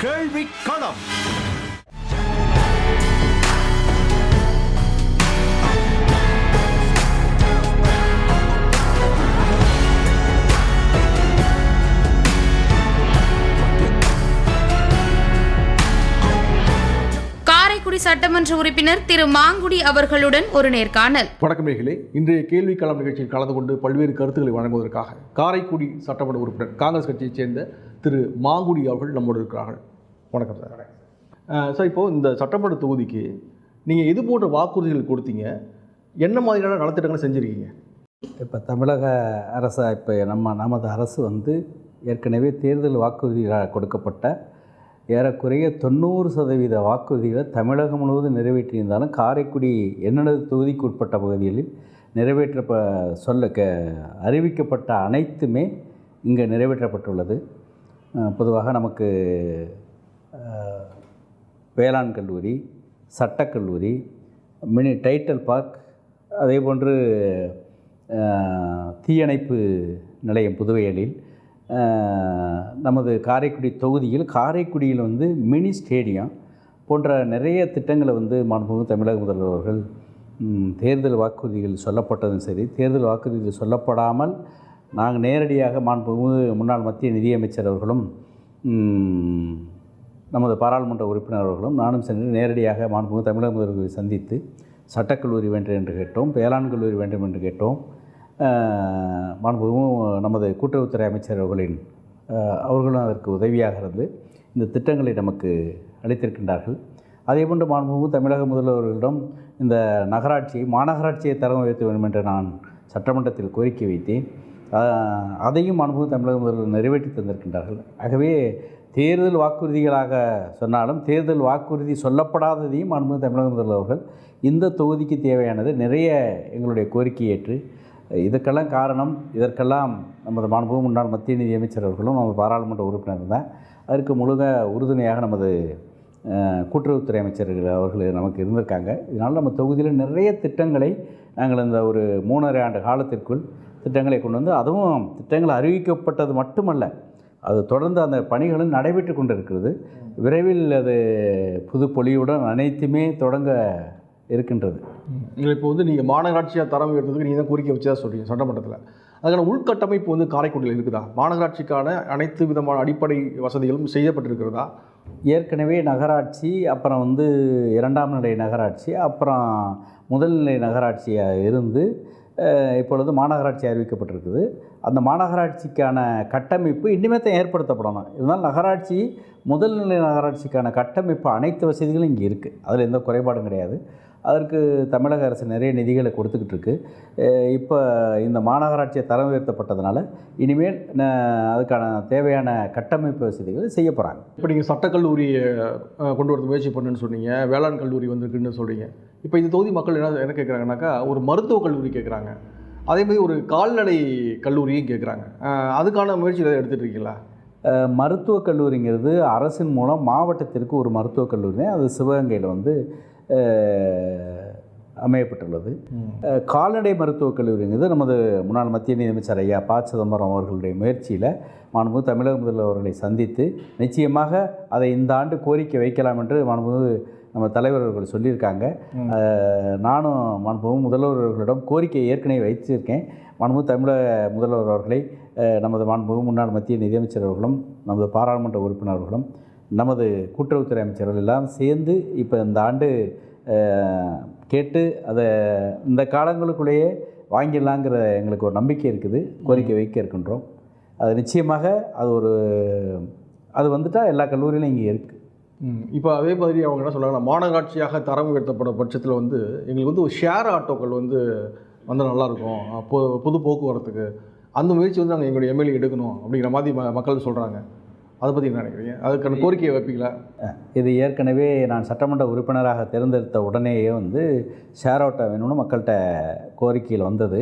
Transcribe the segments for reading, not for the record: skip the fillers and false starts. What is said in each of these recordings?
கேள்வி களம். காரைக்குடி சட்டமன்ற உறுப்பினர் திரு மாங்குடி அவர்களுடன் ஒரு நேர்காணல். வணக்கம் நேயர்களே, இன்றைய கேள்வி களம் நிகழ்ச்சியில் கலந்து கொண்டு பல்வேறு கருத்துக்களை வழங்குவதற்காக காரைக்குடி சட்டமன்ற உறுப்பினர் காங்கிரஸ் கட்சியைச் சேர்ந்த திரு மாங்குடி அவர்கள் நம்மோடு இருக்கிறார்கள். வணக்கம் சார். சார், இப்போது இந்த சட்டமன்ற தொகுதிக்கு நீங்கள் எது போன்ற வாக்குறுதிகள் கொடுத்தீங்க, என்ன மாதிரியான நலத்திட்டங்களை செஞ்சுருக்கீங்க? இப்போ தமிழக அரசு, இப்போ நமது அரசு வந்து ஏற்கனவே தேர்தல் வாக்குறுதிகளாக கொடுக்கப்பட்ட ஏறக்குறைய 90% வாக்குறுதிகளை தமிழகம் முழுவதும் நிறைவேற்றியிருந்தாலும் காரைக்குடி என்னென்ன தொகுதிக்கு உட்பட்ட பகுதிகளில் அறிவிக்கப்பட்ட அனைத்துமே இங்கே நிறைவேற்றப்பட்டுள்ளது. பொதுவாக நமக்கு வேளாண் கல்லூரி, சட்டக்கல்லூரி, மினி டைட்டல் பார்க், அதே போன்று தீயணைப்பு நிலையம் புதுவையிலில், நமது காரைக்குடி தொகுதியில் காரைக்குடியில் வந்து மினி ஸ்டேடியம் போன்ற நிறைய திட்டங்களை வந்து மாண்புமிகு தமிழக முதல்வர் அவர்கள் தேர்தல் வாக்குறுதிகள் சொல்லப்பட்டதும் சரி, தேர்தல் வாக்குறுதிகள் சொல்லப்படாமல் நாங்கள் நேரடியாக மாண்புமிகு முன்னாள் மத்திய நிதியமைச்சர் அவர்களும் நமது பாராளுமன்ற உறுப்பினர் அவர்களும் நானும் சென்று நேரடியாக மாண்புமிகு தமிழக முதல்வர்களை சந்தித்து சட்டக்கல்லூரி வேண்டும் என்று கேட்டோம், வேளாண் கல்லூரி வேண்டும் என்று கேட்டோம். மாண்புமிகு நமது கூட்டுறவுத்துறை அமைச்சர் அவர்களும் அதற்கு உதவியாக இருந்து இந்த திட்டங்களை நமக்கு அளித்திருக்கின்றார்கள். அதேபோன்று மாண்புமிகு தமிழக முதல்வர்களிடம் இந்த மாநகராட்சியை தரம் உயர்த்த வேண்டும் என்று நான் சட்டமன்றத்தில் கோரிக்கை வைத்தேன். அதையும் மாண்புமிகு தமிழக முதல்வர் நிறைவேற்றி தந்திருக்கின்றார்கள். ஆகவே தேர்தல் வாக்குறுதிகளாக சொன்னாலும் தேர்தல் வாக்குறுதி சொல்லப்படாததையும் மாண்புமிகு தமிழக முதல்வர் அவர்கள் இந்த தொகுதிக்கு தேவையானது நிறைய எங்களுடைய கோரிக்கை ஏற்று, இதற்கெல்லாம் நமது மாண்புமிகு முன்னாள் மத்திய நிதியமைச்சர் அவர்களும் நமது பாராளுமன்ற உறுப்பினர் தான். அதற்கு முழுக உறுதுணையாக நமது கூட்டுறவுத்துறை அமைச்சர்கள் அவர்கள் நமக்கு இருந்திருக்காங்க. இதனால் நம்ம தொகுதியில் நிறைய திட்டங்களை நாங்கள் இந்த ஒரு 3.5 ஆண்டு காலத்திற்குள் திட்டங்களை கொண்டு வந்து, அதுவும் திட்டங்கள் அறிவிக்கப்பட்டது மட்டுமல்ல, அது தொடர்ந்து அந்த பணிகளும் நடைபெற்று கொண்டு இருக்கிறது. விரைவில் அது புது பொலியுடன் அனைத்துமே தொடங்க இருக்கின்றது. இப்போ வந்து நீங்கள் மாநகராட்சியாக தரம் உயர்த்ததுக்கு நீங்கள் தான் கோரிக்கை வச்சதாக சொல்கிறீங்க சட்டமன்றத்தில். அதுக்கான உள்கட்டமைப்பு வந்து காரைக்குடியில் இருக்குதா? மாநகராட்சிக்கான அனைத்து விதமான அடிப்படை வசதிகளும் செய்யப்பட்டிருக்கிறதா? ஏற்கனவே நகராட்சி, அப்புறம் வந்து 2ஆம் நிலை நகராட்சி, அப்புறம் முதல் நிலை நகராட்சியாக இருந்து இப்பொழுது மாநகராட்சி அறிவிக்கப்பட்டிருக்குது. அந்த மாநகராட்சிக்கான கட்டமைப்பு இனிமே தான் ஏற்படுத்தப்படணும். இருந்தாலும் நகராட்சி முதல் நிலை நகராட்சிக்கான கட்டமைப்பு அனைத்து வசதிகளும் இங்கே இருக்குது. அதில் எந்த குறைபாடும் கிடையாது. அதற்கு தமிழக அரசு நிறைய நிதிகளை கொடுத்துக்கிட்டு இருக்குது. இப்போ இந்த மாநகராட்சியை தரம் உயர்த்தப்பட்டதுனால இனிமேல் அதுக்கான தேவையான கட்டமைப்பு வசதிகள் செய்ய போகிறாங்க. இப்போ நீங்கள் சட்டக்கல்லூரியை கொண்டு வரது முயற்சி பண்ணுன்னு சொன்னீங்க, வேளாண் கல்லூரி வந்திருக்குன்னு சொல்கிறீங்க. இப்போ இந்த தொகுதி மக்கள் என்ன கேட்குறாங்கனாக்கா, ஒரு மருத்துவக் கல்லூரி கேட்குறாங்க, அதேமாதிரி ஒரு கால்நடை கல்லூரியும் கேட்குறாங்க. அதுக்கான முயற்சி எதாவது எடுத்துகிட்டு இருக்கீங்களா? மருத்துவக் கல்லூரிங்கிறது அரசின் மூலம் மாவட்டத்திற்கு ஒரு மருத்துவக் கல்லூரி அது சிவகங்கையில் வந்து அமையப்பட்டுள்ளது. கால்நடை மருத்துவக் கல்லூரிங்கிறது நமது முன்னாள் மத்திய நிதியமைச்சர் ஐயா ப. சிதம்பரம் அவர்களுடைய முயற்சியில் மாண்புமிகு தமிழக முதல்வர் அவர்களை சந்தித்து நிச்சயமாக அதை இந்த ஆண்டு கோரிக்கை வைக்கலாம் என்று மாண்புமிகு நம்ம தலைவர் அவர்கள் சொல்லியிருக்காங்க. நானும் மாண்புமிகு முதல்வர் அவர்களிடம் கோரிக்கையை ஏற்கனவே வைத்திருக்கேன். மாண்புமிகு தமிழக முதல்வர் அவர்களை நமது மாண்புமிகு முன்னாள் மத்திய நிதியமைச்சர் அவர்களும் நமது பாராளுமன்ற உறுப்பினர் அவர்களும் நமது கூட்டுறவுத்துறை அமைச்சர்கள் எல்லாம் சேர்ந்து இப்போ இந்த ஆண்டு கேட்டு அதை இந்த காலங்களுக்குள்ளேயே வாங்கிடலாங்கிற எங்களுக்கு ஒரு நம்பிக்கை இருக்குது. கோரிக்கை வைக்க இருக்கின்றோம். அது நிச்சயமாக அது வந்துட்டால் எல்லா கல்லூரியிலும் இங்கே இருக்குது. இப்போ அதே மாதிரி அவங்க என்ன சொல்கிறாங்கன்னா, மாநகராட்சியாக தரம் உயர்த்தப்பட்ட பட்சத்தில் வந்து எங்களுக்கு வந்து ஒரு ஷேர் ஆட்டோக்கள் வந்து வந்தால் நல்லாயிருக்கும், பொது போக்குவரத்துக்கு அந்த முயற்சி வந்து நாங்கள் எங்களுடைய எம்எல்ஏ எடுக்கணும் அப்படிங்கிற மாதிரி மக்கள் சொல்கிறாங்க. அதை பற்றி என்ன நினைக்கிறீங்க? அதுக்கான கோரிக்கையை வைப்பீங்களா? இது ஏற்கனவே நான் சட்டமன்ற உறுப்பினராக தேர்ந்தெடுத்த உடனேயே வந்து ஷேர் ஆட்டோ வேணும்னு மக்கள்கிட்ட கோரிக்கையில் வந்தது.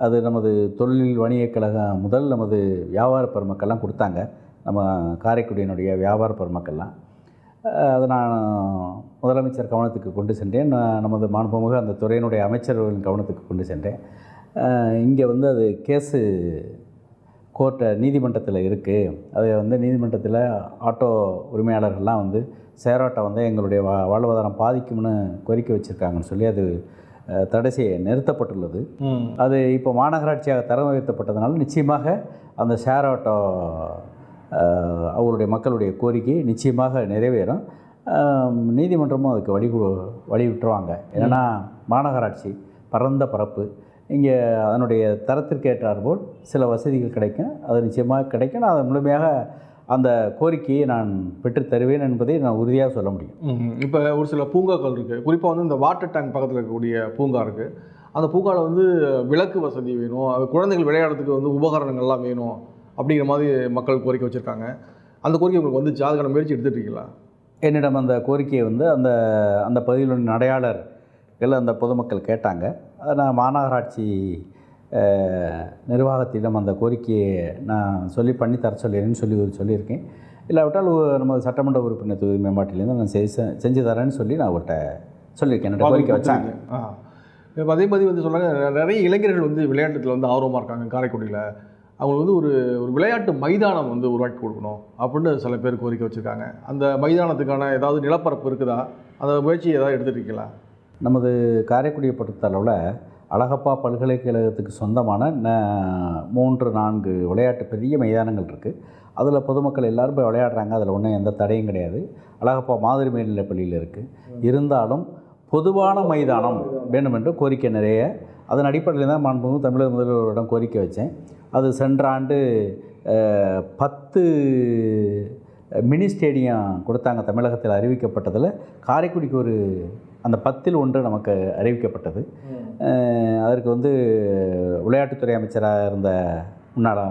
அது நமது தொழில் வணிகக் கழகம் முதல் நமது வியாபார பெருமக்கள்லாம் கொடுத்தாங்க. நம்ம காரைக்குடியினுடைய வியாபார பெருமக்கள்லாம் அதை நான் முதலமைச்சர் கவனத்துக்கு கொண்டு சென்றேன். நமது மாண்புமிகு அந்த துறையினுடைய அமைச்சர்களின் கவனத்துக்கு கொண்டு சென்றேன். இங்கே வந்து அது கேஸு நீதிமன்றத்தில் இருக்குது. அது வந்து நீதிமன்றத்தில் ஆட்டோ உரிமையாளர்கள்லாம் வந்து ஷேர் ஆட்டோ வந்து எங்களுடைய வாழ்வாதாரம் பாதிக்கும்னு கோரிக்கை வச்சுருக்காங்கன்னு சொல்லி அது தடை செய்ய நிறுத்தப்பட்டுள்ளது. அது இப்போ மாநகராட்சியாக தரம் உயர்த்தப்பட்டதுனால நிச்சயமாக அந்த ஷேர் ஆட்டோ அவருடைய மக்களுடைய கோரிக்கை நிச்சயமாக நிறைவேறும். நீதிமன்றமும் அதுக்கு வழி விட்டுருவாங்க. ஏன்னா மாநகராட்சி பரந்த பரப்பு, இங்கே அதனுடைய தரத்திற்கு ஏற்றாற்போல் சில வசதிகள் கிடைக்கும். அது நிச்சயமாக கிடைக்கும். நான் அதை முழுமையாக அந்த கோரிக்கையை நான் பெற்றுத் தருவேன் என்பதை நான் உறுதியாக சொல்ல முடியும். இப்போ ஒரு சில பூங்காக்கள் இருக்குது. குறிப்பாக வந்து இந்த வாட்டர் டேங்க் பக்கத்தில் இருக்கக்கூடிய பூங்கா இருக்குது. அந்த பூங்காவில் வந்து விளக்கு வசதி வேணும், அது குழந்தைகள் விளையாடுறதுக்கு வந்து உபகரணங்கள்லாம் வேணும் அப்படிங்கிற மாதிரி மக்கள் கோரிக்கை வச்சுருக்காங்க. அந்த கோரிக்கை உங்களுக்கு வந்துச்சு, அதுக்கான முயற்சி எடுத்துகிட்டு இருக்கீங்களா? என்னிடம் அந்த கோரிக்கையை வந்து அந்த பகுதியில் உள்ள நடையாளர்கள் அந்த பொதுமக்கள் கேட்டாங்க. அதை நான் மாநகராட்சி நிர்வாகத்திடம் அந்த கோரிக்கையை நான் சொல்லி பண்ணி தர சொல்லிடுறேன்னு சொல்லியிருக்கேன். இல்லாவிட்டால் நம்ம சட்டமன்ற உறுப்பினர் தொகுதி மேம்பாட்டிலேருந்து நான் செஞ்சு தரேன்னு சொல்லி நான் அவர்கிட்ட சொல்லியிருக்கேன். என்னோட கோரிக்கை வச்சாங்க. இப்போ அதே மாதிரி வந்து சொல்கிறாங்க, நிறைய இளைஞர்கள் வந்து விளையாட்டுத்தில் வந்து ஆர்வமாக இருக்காங்க காரைக்குடியில். அவங்களுக்கு வந்து ஒரு விளையாட்டு மைதானம் வந்து உருவாக்கி கொடுக்கணும் அப்படின்னு சில பேர் கோரிக்கை வச்சுருக்காங்க. அந்த மைதானத்துக்கான ஏதாவது நிலப்பரப்பு இருக்குதா? அந்த முயற்சி ஏதாவது எடுத்துகிட்டு இருக்கீங்களா? நமது காரைக்குடியை பொறுத்தளவில் அழகப்பா பல்கலைக்கழகத்துக்கு சொந்தமான 3-4 விளையாட்டு பெரிய மைதானங்கள் இருக்குது. அதில் பொதுமக்கள் எல்லோரும் போய் விளையாடுறாங்க. அதில் ஒன்றும் எந்த தடையும் கிடையாது. அழகப்பா மாதிரி மேல்நிலைப் பள்ளியில் இருக்குது. இருந்தாலும் பொதுவான மைதானம் வேண்டும் என்று கோரிக்கை நிறைய. அதன் அடிப்படையில் தான் மாண்புமிகு தமிழக முதல்வரிடம் கோரிக்கை வச்சேன். அது சென்ற ஆண்டு 10 மினி ஸ்டேடியம் கொடுத்தாங்க. தமிழகத்தில் அறிவிக்கப்பட்டதில் காரைக்குடிக்கு அந்த 10ல் 1 நமக்கு அறிவிக்கப்பட்டது. அதற்கு வந்து விளையாட்டுத்துறை அமைச்சராக இருந்த முன்னாள்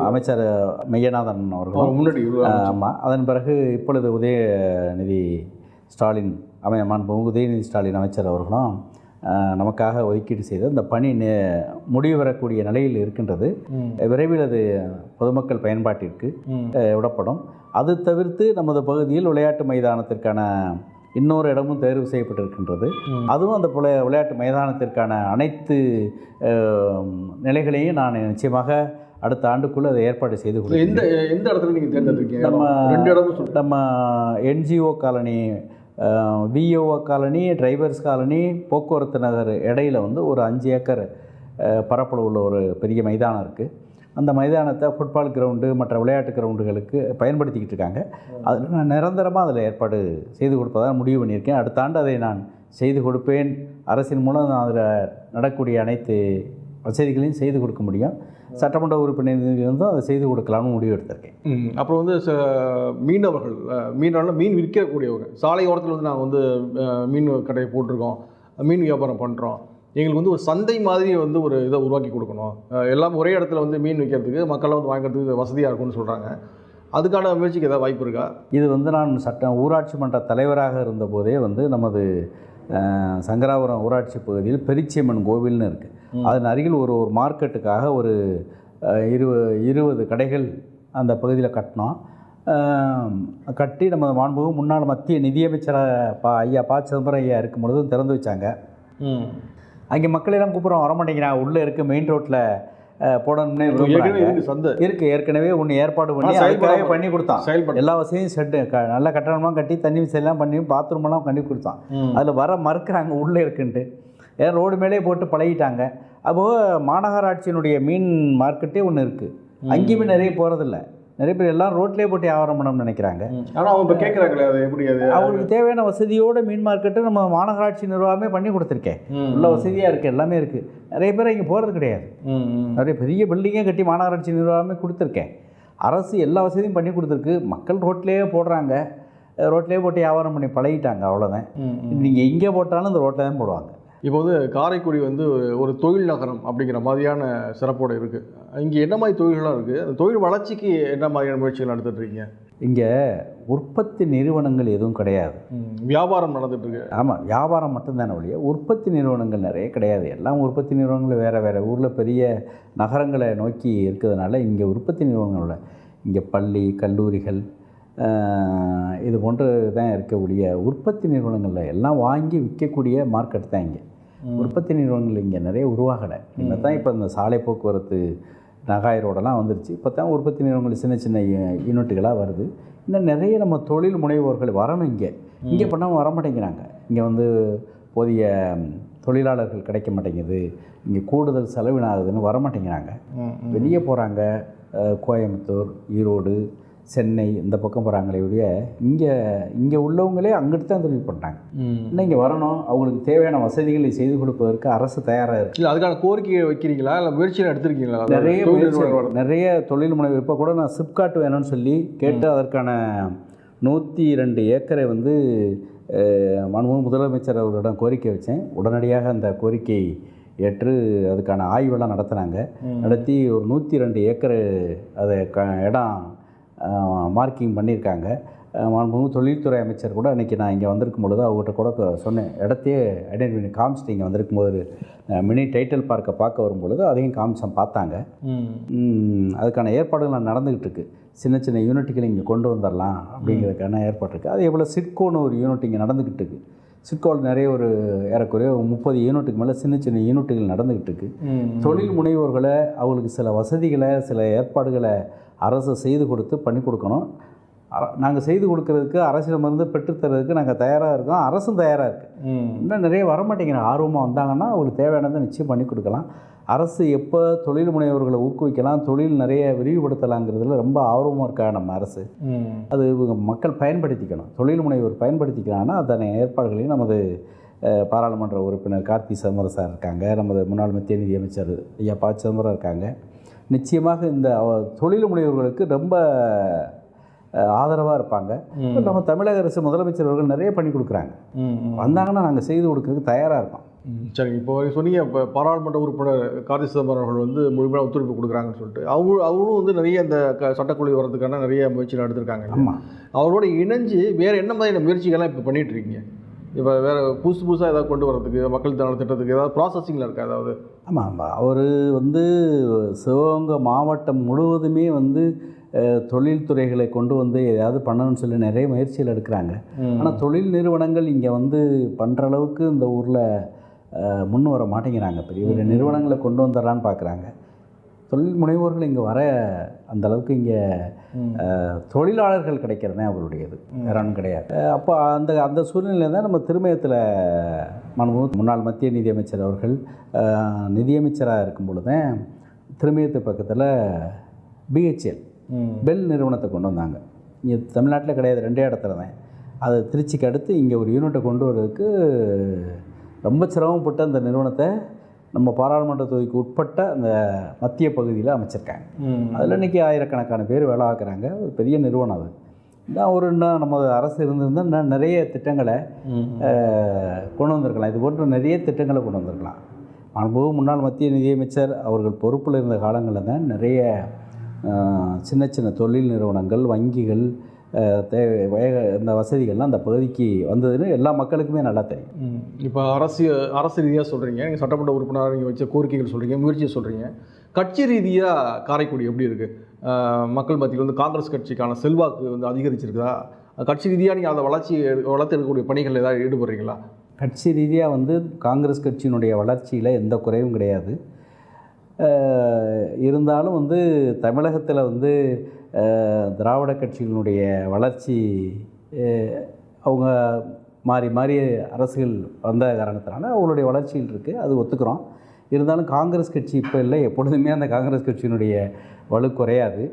அமைச்சர் மெய்யநாதன் அவர்களும் முன்னாடி. ஆமாம். அதன் பிறகு இப்பொழுது உதயநிதி ஸ்டாலின் உதயநிதி ஸ்டாலின் அமைச்சர் அவர்களும் நமக்காக ஒதுக்கீடு செய்து அந்த பணி முடிவு வரக்கூடிய நிலையில் இருக்கின்றது. விரைவில் அது பொதுமக்கள் பயன்பாட்டிற்கு விடப்படும். அது தவிர்த்து நமது பகுதியில் விளையாட்டு மைதானத்திற்கான இன்னொரு இடமும் தேர்வு செய்யப்பட்டிருக்கின்றது. அதுவும் அந்த விளையாட்டு மைதானத்திற்கான அனைத்து நிலைகளையும் நான் நிச்சயமாக அடுத்த ஆண்டுக்குள்ளே அதை ஏற்பாடு செய்து கொடுக்கிறேன். எந்த இடத்துல நீங்கள் தேர்ந்தெடுக்கிறீங்க? நம்ம NGO colony, விஓஓ colony, drivers colony, போக்குவரத்து நகர் இடையில் வந்து ஒரு 5 ஏக்கர் பரப்பளவு உள்ள ஒரு பெரிய மைதானம் இருக்குது. அந்த மைதானத்தை ஃபுட்பால் கிரவுண்டு மற்ற விளையாட்டு கிரவுண்டுகளுக்கு பயன்படுத்திக்கிட்டு இருக்காங்க. அதில் நான் நிரந்தரமாக அதில் ஏற்பாடு செய்து கொடுப்பதாக முடிவு பண்ணியிருக்கேன். அடுத்த ஆண்டு அதை நான் செய்து கொடுப்பேன். அரசின் மூலம் நான் அதில் நடக்கக்கூடிய அனைத்து வசதிகளையும் செய்து கொடுக்க முடியும். சட்டமன்ற உறுப்பினர்களிருந்தும் அதை செய்து கொடுக்கலாம்னு முடிவு எடுத்திருக்கேன். அப்புறம் வந்து மீனவர்கள் மீன் விற்கக்கூடியவங்க சாலை ஓரத்தில் வந்து நாங்கள் வந்து மீன் கடையை போட்டிருக்கோம், மீன் வியாபாரம் பண்ணுறோம், எங்களுக்கு வந்து ஒரு சந்தை மாதிரி வந்து ஒரு இதை உருவாக்கி கொடுக்கணும், எல்லாம் ஒரே இடத்துல வந்து மீன் விற்கிறதுக்கு மக்கள்லாம் வந்து வாங்கிறதுக்கு வசதியாக இருக்கும்னு சொல்கிறாங்க. அதுக்கான முயற்சிக்கு ஏதாவது வாய்ப்பு இருக்கா? இது வந்து நான் ஊராட்சி மன்ற தலைவராக இருந்தபோதே வந்து நமது சங்கராபுரம் ஊராட்சி பகுதியில் பெரிச்சியம்மன் கோவில்னு இருக்குது. அதன் அருகில் ஒரு மார்க்கெட்டுக்காக ஒரு 20 கடைகள் அந்த பகுதியில் கட்டினோம். கட்டி நம்ம மாண்புமிகு முன்னாள் மத்திய நிதியமைச்சராக ஐயா சிதம்பரம் ஐயா இருக்கும் பொழுதும் திறந்து வச்சாங்க. அங்கே மக்களெல்லாம் கூப்பிட்றோம், வரமாட்டேங்கிறாங்க. உள்ளே இருக்குது மெயின் ரோட்டில் போடணும்னே இருக்குது. ஏற்கனவே ஒன்று ஏற்பாடு பண்ணி கொடுத்தான். எல்லா வசதியும் ஷெட்டு நல்ல கட்டணமாக கட்டி தண்ணி வசதியெல்லாம் பண்ணி பாத்ரூமெல்லாம் பண்ணி கொடுத்தான். அதில் வர மறுக்கிறாங்க உள்ளே இருக்குன்ட்டு. ஏன் ரோடு மேலே போட்டு பழகிட்டாங்க. அப்போது மாநகராட்சியினுடைய மீன் மார்க்கெட்டே ஒன்று இருக்குது. அங்கேயுமே நிறைய போகிறதில்ல. நிறைய பேர் எல்லாம் ரோட்லேயே போட்டு வியாபாரம் பண்ணணும்னு நினைக்கிறாங்க. ஆனால் அவங்க இப்போ கேட்குறாங்களே, அது எப்படி? அது அவங்களுக்கு தேவையான வசதியோடு மீன் மார்க்கெட்டு நம்ம மாநகராட்சி நிர்வாகமே பண்ணி கொடுத்துருக்கேன். உள்ள வசதியாக இருக்குது, எல்லாமே இருக்குது. நிறைய பேர் இங்கே போகிறது கிடையாது. நிறைய பெரிய பில்டிங்கே கட்டி மாநகராட்சி நிர்வாகமே கொடுத்துருக்கேன். அரசு எல்லா வசதியும் பண்ணி கொடுத்துருக்கு. மக்கள் ரோட்லேயே போடுறாங்க, ரோட்லேயே போட்டு வியாபாரம் பண்ணி பழகிட்டாங்க. அவ்வளோதான். நீங்கள் எங்கே போட்டாலும் இந்த ரோட்டில் தான் போடுவாங்க. இப்போ வந்து காரைக்குடி வந்து ஒரு தொழில் நகரம் அப்படிங்கிற மாதிரியான சிறப்போடு இருக்குது. இங்கே என்ன மாதிரி தொழில்களாக இருக்குது? அந்த தொழில் வளர்ச்சிக்கு என்ன மாதிரியான முயற்சிகள் நடந்துகிட்ருக்கீங்க? இங்கே உற்பத்தி நிறுவனங்கள் எதுவும் கிடையாது. வியாபாரம் நடந்துகிட்ருக்கு. ஆமாம், வியாபாரம் மட்டும்தானே ஒழிய உற்பத்தி நிறுவனங்கள் நிறைய கிடையாது. எல்லாம் உற்பத்தி நிறுவனங்கள் வேறு ஊரில் பெரிய நகரங்களை நோக்கி இருக்கிறதுனால இங்கே உற்பத்தி நிறுவனங்கள் இங்கே பள்ளி கல்லூரிகள் இது போன்று தான் இருக்கக்கூடிய உற்பத்தி நிறுவனங்களில் எல்லாம் வாங்கி விற்கக்கூடிய மார்க்கெட் தான் இங்கே. உற்பத்தி நிறுவனங்கள் இங்கே நிறைய உருவாகலை. இங்கே தான் இப்போ இந்த சாலை போக்குவரத்து நகாய் ரோடெல்லாம் வந்துருச்சு. இப்போ தான் உற்பத்தி நிறுவனங்கள் சின்ன சின்ன யூனிட்டுகளாக வருது. இன்னும் நிறைய நம்ம தொழில் முனைவோர்கள் வரணும். இங்கே பண்ணாமல் வர மாட்டேங்கிறாங்க. இங்கே வந்து போதிய தொழிலாளர்கள் கிடைக்க மாட்டேங்குது, இங்கே கூடுதல் செலவினாகுதுன்னு வர மாட்டேங்கிறாங்க. வெளியே போகிறாங்க. கோயம்புத்தூர், ஈரோடு, சென்னை இந்த பக்கம் போகிறாங்களே ஒழிய இங்கே உள்ளவங்களே அங்கிட்டு தான் தொழில் பண்ணுறாங்க. இன்னும் இங்கே வரணும், அவங்களுக்கு தேவையான வசதிகளை செய்து கொடுப்பதற்கு அரசு தயாராக இருக்குது. இல்லை, அதுக்கான கோரிக்கையை வைக்கிறீங்களா, இல்லை முயற்சியில் எடுத்திருக்கீங்களா? நிறைய தொழில் முனைவர் இப்போ கூட நான் சிப்காட் வேணும்னு சொல்லி கேட்டு அதற்கான 102 ஏக்கரை வந்து மாண்புமிகு முதலமைச்சர் அவர்களிடம் கோரிக்கை வச்சேன். உடனடியாக அந்த கோரிக்கை ஏற்று அதுக்கான ஆய்வெல்லாம் நடத்தி ஒரு 102 ஏக்கர் அதை இடம் மார்க்கிங் பண்ணியிருக்காங்க. மாண்புமிகு தொழில்துறை அமைச்சர் கூட அன்றைக்கி நான் இங்கே வந்திருக்கும் பொழுது அவங்ககிட்ட கூட சொன்னேன், இடத்தையே ஐடென்டிஃபை பண்ணி காமிச்சிட்டு இங்கே வந்திருக்கும் போது மினி டைட்டில் பார்க்கை பார்க்க வரும்பொழுது அதையும் காமிச்சம் பார்த்தாங்க. அதுக்கான ஏற்பாடுகள் நடந்துக்கிட்டு இருக்குது. சின்ன சின்ன யூனிட்டுகள் இங்கே கொண்டு வந்துடலாம் அப்படிங்கிறதுக்கான ஏற்பாடு இருக்குது. அதே போல் சிட்கோன்னு ஒரு யூனிட் இங்கே நடந்துக்கிட்டு இருக்குது. சிட்கோவில் நிறைய ஒரு ஏறக்குறைய 30 யூனிட்டுக்கு மேலே சின்ன சின்ன யூனிட்டுகள் நடந்துக்கிட்டு இருக்குது. தொழில் முனைவோர்களை அவங்களுக்கு சில வசதிகளை சில ஏற்பாடுகளை அரசு செய்து கொடுத்து பண்ணி கொடுக்கணும். நாங்கள் செய்து கொடுக்கறதுக்கு அரசிடமிருந்து பெற்றுத்தரதுக்கு நாங்கள் தயாராக இருக்கோம். அரசும் தயாராக இருக்குது. இன்னும் நிறைய வரமாட்டேங்கிறாங்க. ஆர்வமாக வந்தாங்கன்னா அவங்களுக்கு தேவையானதை நிச்சயம் பண்ணி கொடுக்கலாம். அரசு எப்போ தொழில் முனைவோர்களை ஊக்குவிக்கலாம், தொழில் நிறைய விரிவுபடுத்தலாங்கிறதுல ரொம்ப ஆர்வமாக இருக்கா நம்ம அரசு. அது மக்கள் பயன்படுத்திக்கணும். தொழில் முனைவோர் பயன்படுத்திக்கிறாங்கன்னா அதனை ஏற்பாடுகளையும் நமது பாராளுமன்ற உறுப்பினர் கார்த்தி சிதம்பரம் சார் இருக்காங்க, நமது முன்னாள் மத்திய நிதியமைச்சர் ஐயா ப சிதம்பரம் இருக்காங்க. நிச்சயமாக இந்த தொழில் முனைவோர்களுக்கு ரொம்ப ஆதரவாக இருப்பாங்க. நம்ம தமிழக அரசு முதலமைச்சர் அவர்கள் நிறைய பண்ணி கொடுக்குறாங்க. வந்தாங்கன்னா நாங்கள் செய்து கொடுக்கறதுக்கு தயாராக இருக்கோம். சரிங்க. இப்போ சொன்னீங்க, இப்போ பாராளுமன்ற உறுப்பினர் கார்த்தி சிதம்பரம் அவர்கள் வந்து முழுமையாக ஒத்துழைப்பு கொடுக்குறாங்கன்னு சொல்லிட்டு அவரும் வந்து நிறைய இந்த சட்டக்குழு வர்றதுக்கான நிறைய முயற்சிகள் எடுத்திருக்காங்க. ஆமாம். அவரோட இணைஞ்சு வேறு என்ன மாதிரியான முயற்சிகள்லாம் இப்போ பண்ணிகிட்டு இருக்கீங்க? இப்போ வேறு புதுசாக ஏதாவது கொண்டு வரதுக்கு, மக்கள் நல திட்டத்துக்கு ஏதாவது ப்ராசஸிங்கில் இருக்கா ஏதாவது? ஆமாம். அவர் வந்து சிவகங்கை மாவட்டம் முழுவதுமே வந்து தொழில்துறைகளை கொண்டு வந்து ஏதாவது பண்ணணும்னு சொல்லி நிறைய முயற்சிகள் எடுக்கிறாங்க. ஆனால் தொழில் நிறுவனங்கள் இங்கே வந்து பண்ணுற அளவுக்கு இந்த ஊரில் முன் வர மாட்டேங்கிறாங்க. பெரிய பெரிய நிறுவனங்களை கொண்டு வந்துடலான்னு பார்க்குறாங்க. தொழில் முனைவோர்கள் இங்கே வர அந்த அளவுக்கு இங்கே தொழிலாளர்கள் கிடைக்கிறது தான் அவர்களுடையது, வேற ஒன்றும் கிடையாது. அப்போ அந்த சூழ்நிலையில் தான் நம்ம திருமயத்தில் முன்னாள் மத்திய நிதியமைச்சர் அவர்கள் நிதியமைச்சராக இருக்கும் பொழுது தான் திருமயத்து பக்கத்தில் BHEL பெல் நிறுவனத்தை கொண்டு வந்தாங்க. இங்கே தமிழ்நாட்டில் கிடையாது, 2 இடத்துல தான். அது திருச்சிக்கு அடுத்து இங்கே ஒரு யூனிட்டை கொண்டு வர்றதுக்கு ரொம்ப சிரமப்பட்டு அந்த நிறுவனத்தை நம்ம பாராளுமன்ற தொகுதிக்கு உட்பட்ட அந்த மத்திய பகுதியில் அமைச்சிருக்காங்க. அதில் இன்றைக்கி ஆயிரக்கணக்கான பேர் வேலை பார்க்குறாங்க. ஒரு பெரிய நிறுவனம் அது. இன்னும் நம்ம அரசு இருந்திருந்தால் இன்னும் நிறைய திட்டங்களை கொண்டு வந்திருக்கலாம். இது போன்ற நிறைய திட்டங்களை கொண்டு வந்திருக்கலாம். முன்னாள் மத்திய நிதியமைச்சர் அவர்கள் பொறுப்பில் இருந்த காலங்களில் தான் நிறைய சின்ன சின்ன தொழில் நிறுவனங்கள், வங்கிகள், இந்த வசதிகள்லாம் அந்த பகுதிக்கு வந்ததுன்னு எல்லா மக்களுக்குமே நல்லா தெரியும். இப்போ அரசு ரீதியாக சொல்கிறீங்க, நீங்கள் சட்டமன்ற உறுப்பினராக நீங்கள் வச்ச கோரிக்கைகள் சொல்கிறீங்க, முயற்சியை சொல்கிறீங்க. கட்சி ரீதியாக காரைக்குடி எப்படி இருக்குது? மக்கள் மத்தியில் வந்து காங்கிரஸ் கட்சிக்கான செல்வாக்கு வந்து அதிகரிச்சிருக்குதா? கட்சி ரீதியாக நீங்கள் அதை வளர்த்து எடுக்கக்கூடிய பணிகள் ஏதாவது ஈடுபடுறீங்களா? கட்சி ரீதியாக வந்து காங்கிரஸ் கட்சியினுடைய வளர்ச்சியில் எந்த குறைவும் கிடையாது. இருந்தாலும் வந்து தமிழகத்தில் வந்து திராவிட கட்சிகளுடைய வளர்ச்சி அவங்க மாறி மாறி அரசுகள் வந்த காரணத்தினால அவங்களுடைய வளர்ச்சிகள் இருக்குது, அது ஒத்துக்கிறோம். இருந்தாலும் காங்கிரஸ் கட்சி இப்போ இல்லை, எப்பொழுதுமே அந்த காங்கிரஸ் கட்சியினுடைய வலு குறையாது.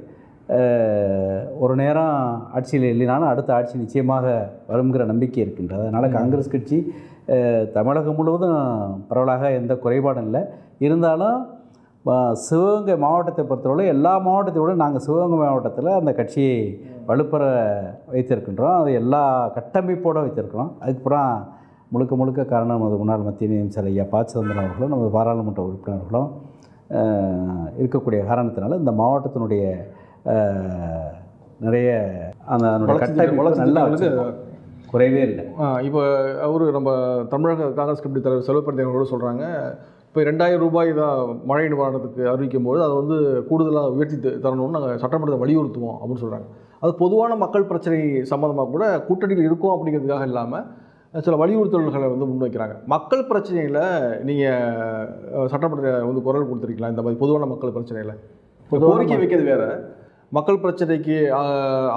ஒரு நேரம் ஆட்சியில் இல்லைனாலும் அடுத்த ஆட்சி நிச்சயமாக வருங்கிற நம்பிக்கை இருக்கின்றது. அதனால் காங்கிரஸ் கட்சி தமிழகம் முழுவதும் பரவலாக எந்த குறைபாடும் இல்லை. இருந்தாலும் சிவகங்கை மாவட்டத்தை பொறுத்தவரை எல்லா மாவட்டத்தையோடு நாங்கள் சிவகங்கை மாவட்டத்தில் அந்த கட்சியை வலுப்பெற வைத்திருக்கின்றோம். அது எல்லா கட்டமைப்போடு வைத்திருக்கிறோம். அதுக்கப்புறம் முழுக்க காரணம் அது முன்னாள் மத்திய நிதியமைச்சர் ஐயா ப சிதம்பரம் அவர்களும் நமது பாராளுமன்ற உறுப்பினர்களும் இருக்கக்கூடிய காரணத்தினால இந்த மாவட்டத்தினுடைய நிறைய அந்த கட்டமைப்பு நல்லா குறைவே இல்லை. இப்போ அவர் நம்ம தமிழக காங்கிரஸ் கமிட்டி தலைவர் செல்வப்பிரதியோட சொல்கிறாங்க, இப்போ 2000 ரூபாய் தான் மழை நிவாரணத்துக்கு அறிவிக்கும் போது அதை வந்து கூடுதலாக உயர்த்தி தரணும்னு நாங்கள் சட்டமன்றத்தை வலியுறுத்துவோம் அப்படின்னு சொல்கிறாங்க. அது பொதுவான மக்கள் பிரச்சனை சம்மந்தமாக கூட கூட்டணியில் இருக்கும் அப்படிங்கிறதுக்காக இல்லாமல் சில வலியுறுத்தல்களை வந்து முன்வைக்கிறாங்க. மக்கள் பிரச்சனையில் நீங்கள் சட்டமன்றத்தை வந்து குரல் கொடுத்துருக்கலாம் இந்த மாதிரி பொதுவான மக்கள் பிரச்சனையில்? கோரிக்கை வைக்கிறது வேற, மக்கள் பிரச்சனைக்கு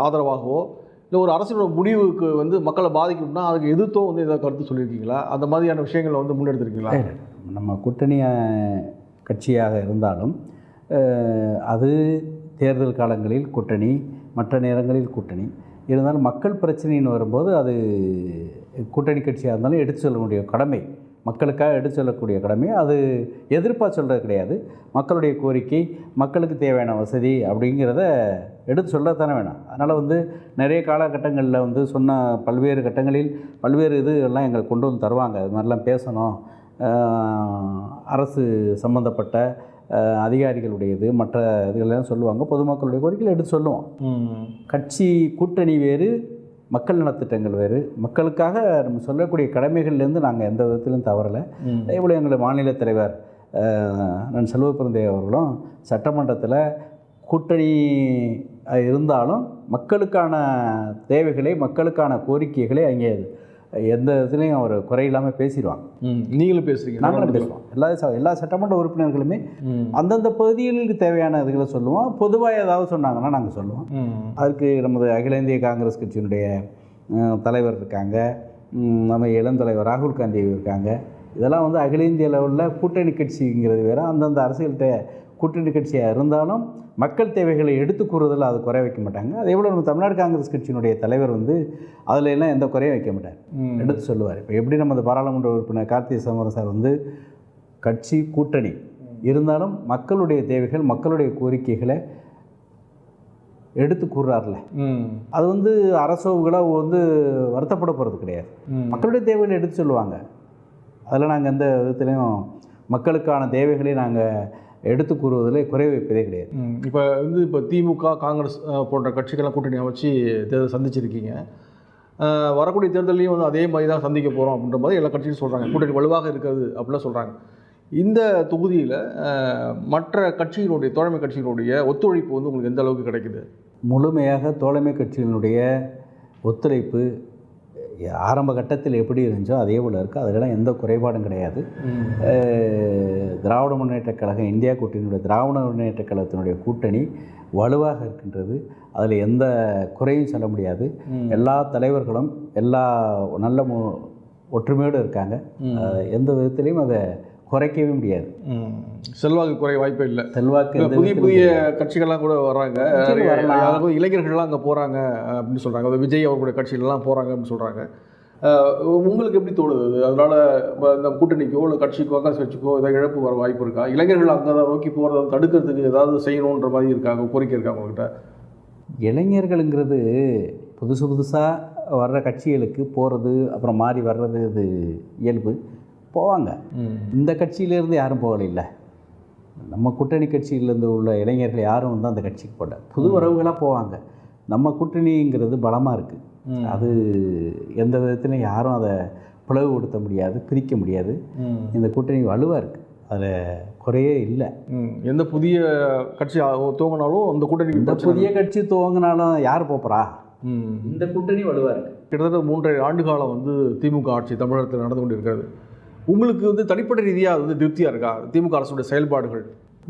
ஆதரவாகவோ இல்லை ஒரு அரசியலோட முடிவுக்கு வந்து மக்களை பாதிக்கும்னா அதுக்கு எதிர்த்தோ வந்து ஏதாவது கருத்து சொல்லியிருக்கீங்களா? அந்த மாதிரியான விஷயங்களை வந்து முன்னெடுத்திருக்கீங்களா? நம்ம கூட்டணி கட்சியாக இருந்தாலும் அது தேர்தல் காலங்களில் கூட்டணி, மற்ற நேரங்களில் கூட்டணி இருந்தாலும் மக்கள் பிரச்சனைன்னு வரும்போது அது கூட்டணி கட்சியாக இருந்தாலும் எடுத்து சொல்லக்கூடிய கடமை, மக்களுக்காக எடுத்து சொல்லக்கூடிய கடமை. அது எதிர்ப்பாக சொல்கிறது கிடையாது. மக்களுடைய கோரிக்கை, மக்களுக்கு தேவையான வசதி அப்படிங்கிறத எடுத்து சொல்லத்தானே வேணும். அதனால் வந்து நிறைய காலகட்டங்களில் வந்து சொன்ன பல்வேறு கட்டங்களில் பல்வேறு எல்லாம் எங்களுக்கு கொண்டு வந்து தருவாங்க. அது மாதிரிலாம் பேசணும், அரசு சம்மந்தப்பட்ட அதிகாரிகளுடையது மற்ற இதுகளெல்லாம் சொல்லுவாங்க. பொதுமக்களுடைய கோரிக்கைகள் எடுத்து சொல்லுவோம். கட்சி கூட்டணி வேறு, மக்கள் நலத்திட்டங்கள் வேறு. மக்களுக்காக நம்ம சொல்லக்கூடிய கடமைகள்லேருந்து நாங்கள் எந்த விதத்திலும் தவறலை. அதேபோல் எங்களுடைய மாநில தலைவர் நான் செல்வப்பிரந்தை அவர்களும் சட்டமன்றத்தில் கூட்டணி இருந்தாலும் மக்களுக்கான தேவைகளை, மக்களுக்கான கோரிக்கைகளை அங்கே எந்த இதுலேயும் அவர் குறையில்லாமல் பேசிடுவாங்க. நீங்களும் பேசுகிறீங்க, நாங்களும் பேசுவோம். எல்லா சட்டமன்ற உறுப்பினர்களுமே அந்தந்த பகுதிகளுக்கு தேவையான இதுகளை சொல்லுவோம். பொதுவாக ஏதாவது சொன்னாங்கன்னா நாங்கள் சொல்லுவோம். அதுக்கு நமது அகில இந்திய காங்கிரஸ் கட்சியினுடைய தலைவர் இருக்காங்க, நம்ம இளந்தலைவர் ராகுல் காந்தி இருக்காங்க. இதெல்லாம் வந்து அகில இந்திய லெவலில் கூட்டணி கட்சிங்கிறது வேறு. அந்தந்த அரசியல்கிட்ட கூட்டணி கட்சியாக இருந்தாலும் மக்கள் தேவைகளை எடுத்து கூறுவதில் அது குறை வைக்க மாட்டாங்க. அதே போல் நம்ம தமிழ்நாடு காங்கிரஸ் கட்சியினுடைய தலைவர் வந்து அதில் எல்லாம் எந்த குறையும் வைக்க மாட்டார், எடுத்து சொல்லுவார். இப்போ எப்படி நமது பாராளுமன்ற உறுப்பினர் கார்த்திகை சிதம்பரம் சார் வந்து கட்சி கூட்டணி இருந்தாலும் மக்களுடைய தேவைகள், மக்களுடைய கோரிக்கைகளை எடுத்து கூறுறாருல, அது வந்து அரசோவுகளாக வந்து வருத்தப்பட போகிறது கிடையாது. மக்களுடைய தேவைகளை எடுத்து சொல்லுவாங்க. அதில் நாங்கள் எந்த விதத்துலேயும் மக்களுக்கான தேவைகளை நாங்கள் எடுத்து கூறுவதில் குறை வைப்பதே கிடையாது. இப்போ திமுக, காங்கிரஸ் போன்ற கட்சிகள்லாம் கூட்டணி அமைச்சு தேர்தல் சந்திச்சிருக்கீங்க. வரக்கூடிய தேர்தலையும் வந்து அதே மாதிரி தான் சந்திக்க போகிறோம் அப்படின்ற மாதிரி எல்லா கட்சியும் சொல்கிறாங்க. கூட்டணி வலுவாக இருக்கிறது அப்படிலாம் சொல்கிறாங்க. இந்த தொகுதியில் மற்ற கட்சியினுடைய, தோழமை கட்சியினுடைய ஒத்துழைப்பு வந்து உங்களுக்கு எந்த அளவுக்கு கிடைக்குது? முழுமையாக தோழமை கட்சியினுடைய ஒத்துழைப்பு ஆரம்ப கட்டத்தில் எப்படி இருந்துச்சோ அதே போல் இருக்குது. அதெல்லாம் எந்த குறைபாடும் கிடையாது. திராவிட முன்னேற்றக் கழகம், இந்தியா கூட்டணியுடைய திராவிட முன்னேற்றக் கழகத்தினுடைய கூட்டணி வலுவாக இருக்கின்றது. அதில் எந்த குறையும் சொல்ல முடியாது. எல்லா தலைவர்களும் எல்லா நல்ல ஒற்றுமையோடு இருக்காங்க. எந்த விதத்திலையும் அதை குறைக்கவே முடியாது. செல்வாக்கு குறைய வாய்ப்பே இல்லை. செல்வாக்கு புதிய புதிய கட்சிகள்லாம் கூட வர்றாங்க, இளைஞர்கள்லாம் அங்கே போகிறாங்க அப்படின்னு சொல்கிறாங்க. விஜய் அவர்களுடைய கட்சியிலலாம் போகிறாங்க அப்படின்னு சொல்கிறாங்க. உங்களுக்கு எப்படி தோணுது? அதனால் இந்த கூட்டணிக்கோ இல்லை கட்சிக்கோ, காங்கிரஸ் கட்சிக்கோ ஏதாவது இழப்பு வர வாய்ப்பு இருக்கா? இளைஞர்கள் அங்கே தான் நோக்கி போகிறத தடுக்கிறதுக்கு ஏதாவது செய்யணுன்ற மாதிரி இருக்காங்க, கோரிக்கை இருக்காங்க உங்கள்கிட்ட? இளைஞர்களுங்கிறது புதுசாக வர்ற கட்சிகளுக்கு போகிறது, அப்புறம் மாறி வர்றது இது இயல்பு. போவாங்க. இந்த கட்சியிலேருந்து யாரும் போகலை. நம்ம கூட்டணி கட்சியிலேருந்து உள்ள இளைஞர்கள் யாரும் வந்து அந்த கட்சிக்கு போகல. புது வரவுகளாக போவாங்க. நம்ம கூட்டணிங்கிறது பலமாக இருக்குது. அது எந்த விதத்துலையும் யாரும் அதை பிளவுபடுத்த முடியாது, பிரிக்க முடியாது. இந்த கூட்டணி வலுவாக இருக்குது, அதில் குறையே இல்லை. எந்த புதிய கட்சி துவங்கினாலும் அந்த கூட்டணி, இந்த புதிய கட்சி துவங்கினாலும் யார் போகிறா? இந்த கூட்டணி வலுவாக இருக்குது. கிட்டத்தட்ட 3.5 ஆண்டு காலம் வந்து திமுக ஆட்சி தமிழகத்தில் நடந்து கொண்டு இருக்கிறது. உங்களுக்கு வந்து தனிப்பட்ட ரீதியாக வந்து திருப்தியாக இருக்கா திமுக அரசுடைய செயல்பாடுகள்?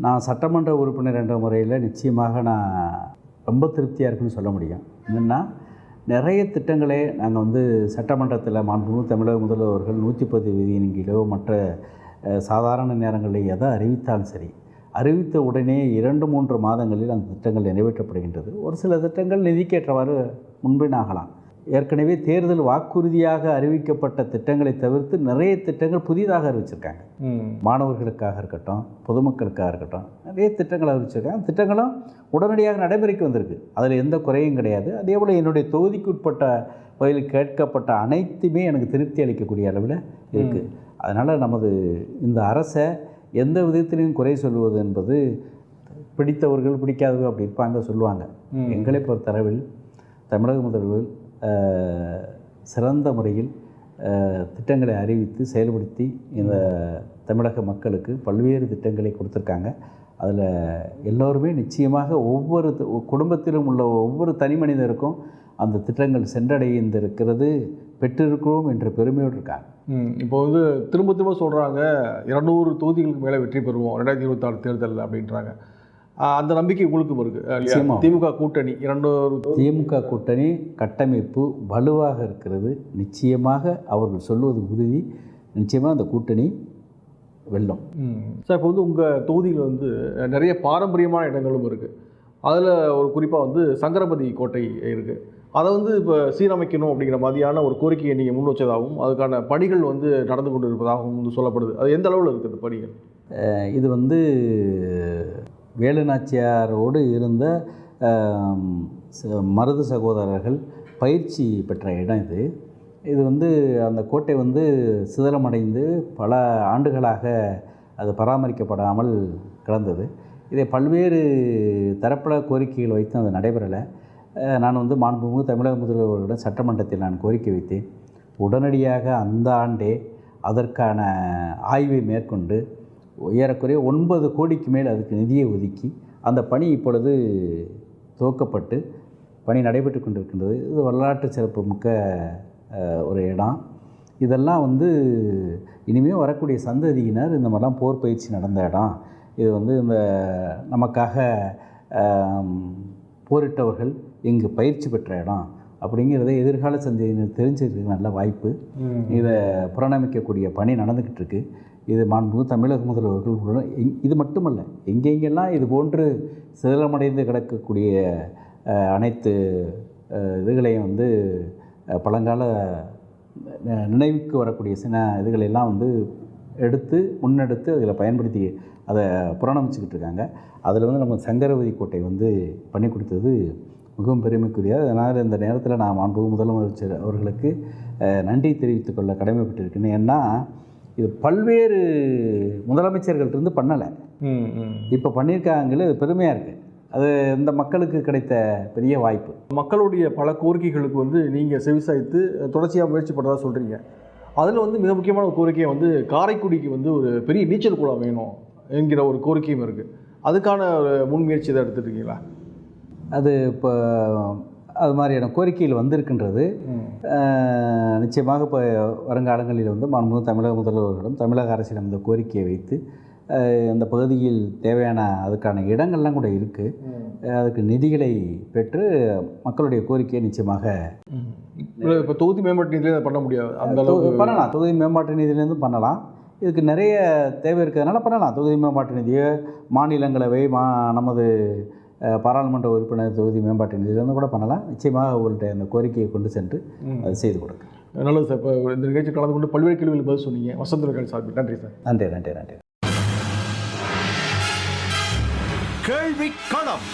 நான் சட்டமன்ற உறுப்பினர் என்ற முறையில் நிச்சயமாக நான் ரொம்ப திருப்தியாக இருக்குன்னு சொல்ல முடியும். என்னென்னா, நிறைய திட்டங்களே நாங்கள் வந்து சட்டமன்றத்தில் மாண்புமிகு தமிழக முதல்வர்கள் 110 விதியின் கீழோ மற்ற சாதாரண நேரங்களில் எதை அறிவித்தாலும் சரி, அறிவித்த உடனே 2-3 மாதங்களில் அந்த திட்டங்கள் நிறைவேற்றப்படுகின்றது. ஒரு சில திட்டங்கள் நிதிக்கேற்றவாறு முன்பினாகலாம். ஏற்கனவே தேர்தல் வாக்குறுதியாக அறிவிக்கப்பட்ட திட்டங்களை தவிர்த்து நிறைய திட்டங்கள் புதிதாக அறிவிச்சிருக்காங்க. மாணவர்களுக்காக இருக்கட்டும், பொதுமக்களுக்காக இருக்கட்டும், நிறைய திட்டங்கள் அறிவிச்சிருக்காங்க. திட்டங்களும் உடனடியாக நடைமுறைக்கு வந்திருக்கு. அதில் எந்த குறையும் கிடையாது. அதே போல் என்னுடைய தொகுதிக்கு உட்பட்ட பகுதியில் கேட்கப்பட்ட அனைத்துமே எனக்கு திருப்தி அளிக்கக்கூடிய அளவில் இருக்குது. அதனால் நமது இந்த அரசை எந்த விதத்திலையும் குறை சொல்லுவது என்பது, பிடித்தவர்கள் பிடிக்காதவர்கள் அப்படி இருப்பாங்க சொல்லுவாங்க. எங்களை பொறுத்தளவில் தமிழக முதல்வர் சிறந்த முறையில் திட்டங்களை அறிவித்து செயல்படுத்தி இந்த தமிழக மக்களுக்கு பல்வேறு திட்டங்களை கொடுத்துருக்காங்க. அதில் எல்லோருமே நிச்சயமாக ஒவ்வொரு குடும்பத்திலும் உள்ள ஒவ்வொரு தனி மனிதருக்கும் அந்த திட்டங்கள் சென்றடைந்திருக்கிறது, பெற்றிருக்கிறோம் என்ற பெருமையோடு இருக்காங்க. இப்போ வந்து திரும்ப திரும்ப சொல்கிறாங்க 200 தொகுதிகளுக்கு மேலே வெற்றி பெறுவோம் 2026 தேர்தலில் அப்படின்றாங்க. அந்த நம்பிக்கை உங்களுக்கும் இருக்குது இல்லையா? நிச்சயமா. திமுக கூட்டணி திமுக கூட்டணி கட்டமைப்பு வலுவாக இருக்கிறது. நிச்சயமாக அவர்கள் சொல்வது உறுதி. நிச்சயமாக அந்த கூட்டணி வெல்லும். சார், இப்போ வந்து உங்கள் தொகுதியில் வந்து நிறைய பாரம்பரியமான இடங்களும் இருக்குது. அதில் ஒரு குறிப்பாக சங்கரபதி கோட்டை இருக்குது. அதை இப்போ சீரமைக்கணும் அப்படிங்கிற மாதிரியான ஒரு கோரிக்கையை நீங்கள் முன் வச்சதாகவும் அதுக்கான பணிகள் நடந்து கொண்டு இருப்பதாகவும் சொல்லப்படுது. அது எந்த அளவில் இருக்குது பணிகள்? இது வேலுநாச்சியாரோடு இருந்த மருது சகோதரர்கள் பயிற்சி பெற்ற இடம் இது. இது அந்த கோட்டை சிதலமடைந்து பல ஆண்டுகளாக அது பராமரிக்கப்படாமல் கிடந்தது. இதை பல்வேறு தரப்பட கோரிக்கைகள் வைத்து அது நடைபெறலை. நான் மாண்புமிகு தமிழக முதல்வர்களிடம் சட்டமன்றத்தில் நான் கோரிக்கை வைத்தேன். உடனடியாக அந்த ஆண்டே அதற்கான ஆய்வை மேற்கொண்டு ஏறக்குறைய 9 கோடிக்கு மேல் அதுக்கு நிதியை ஒதுக்கி அந்த பணி இப்பொழுது துவக்கப்பட்டு பணி நடைபெற்று கொண்டிருக்கின்றது. இது வரலாற்று சிறப்பு மிக்க ஒரு இடம். இதெல்லாம் இனிமேல் வரக்கூடிய சந்ததியினர் இந்த மாதிரிலாம் போர் பயிற்சி நடந்த இடம். இது இந்த நமக்காக போரிட்டவர்கள் இங்கு பயிற்சி பெற்ற இடம் அப்படிங்கிறத எதிர்கால சந்ததியினர் தெரிஞ்சுக்கிறதுக்கு நல்ல வாய்ப்பு. இதை புறநமைக்கக்கூடிய பணி நடந்துக்கிட்டு இருக்கு. இது மாண்புமிகு தமிழக முதல்வர்கள் இது மட்டுமல்ல, எங்கெங்கெல்லாம் இது போன்று சிதலமடைந்து கிடக்கக்கூடிய அனைத்து இதுகளையும் பழங்கால நினைவுக்கு வரக்கூடிய சின்ன இதுகளெல்லாம் எடுத்து முன்னெடுத்து அதில் பயன்படுத்தி அதை புறணமிச்சுக்கிட்டு இருக்காங்க. அதில் நம்ம சங்கரவதி கோட்டை பண்ணி கொடுத்தது மிகவும் பெருமைக்குரியது. அதனால் இந்த நேரத்தில் நான் மாண்புமிகு முதலமைச்சர் அவர்களுக்கு நன்றி தெரிவித்துக் கொள்ள கடமைப்பட்டிருக்கேன். ஏன்னா இது பல்வேறு முதலமைச்சர்கள்ட்ட பண்ணலை, இப்போ பண்ணியிருக்காங்களே, இது பெருமையாக இருக்குது. அது இந்த மக்களுக்கு கிடைத்த பெரிய வாய்ப்பு. மக்களுடைய பல கோரிக்கைகளுக்கு நீங்கள் செவிசாய்த்து தொடர்ச்சியாக முயற்சி பண்ணுறதா சொல்கிறீங்க. அதில் மிக முக்கியமான ஒரு கோரிக்கையை காரைக்குடிக்கு ஒரு பெரிய நீச்சல் குளம் வேணும் என்கிற ஒரு கோரிக்கையும் இருக்குது. அதுக்கான ஒரு முன்முயற்சி தான் எடுத்துருக்கீங்களா? அது இப்போ அது மாதிரியான கோரிக்கைகள் வந்திருக்கின்றது. நிச்சயமாக இப்போ வருங்காலங்களில் மாண்புமிகு தமிழக முதல்வர்களிடம் தமிழக அரசிடம் இந்த கோரிக்கையை வைத்து அந்த பகுதியில் தேவையான அதுக்கான இடங்கள்லாம் கூட இருக்குது. அதுக்கு நிதிகளை பெற்று மக்களுடைய கோரிக்கையை நிச்சயமாக இப்போ தொகுதி மேம்பாட்டு நிதியிலேருந்து பண்ண முடியாது, அந்த அளவுக்கு பண்ணலாம். தொகுதி மேம்பாட்டு நிதியிலேருந்து பண்ணலாம். இதுக்கு நிறைய தேவை இருக்கிறதுனால பண்ணலாம். தொகுதி மேம்பாட்டு நிதியை மாநிலங்களவை நமது பாராளுமன்ற உறுப்பினர் தொகுதி மேம்பாட்டு நிதியிலேருந்து கூட பண்ணலாம். நிச்சயமாக அவங்கள்ட்ட அந்த கோரிக்கையை கொண்டு சென்று அதை செய்து கொடுக்க. நல்லது சார். இப்போ இந்த நிகழ்ச்சி கலந்து கொண்டு பல்வேறு கேள்விகளுக்கு பதில் சொன்னீங்க. வசந்தர்கள் சார்பில் நன்றி சார். நன்றி நன்றி நன்றி. கேள்வி களம்.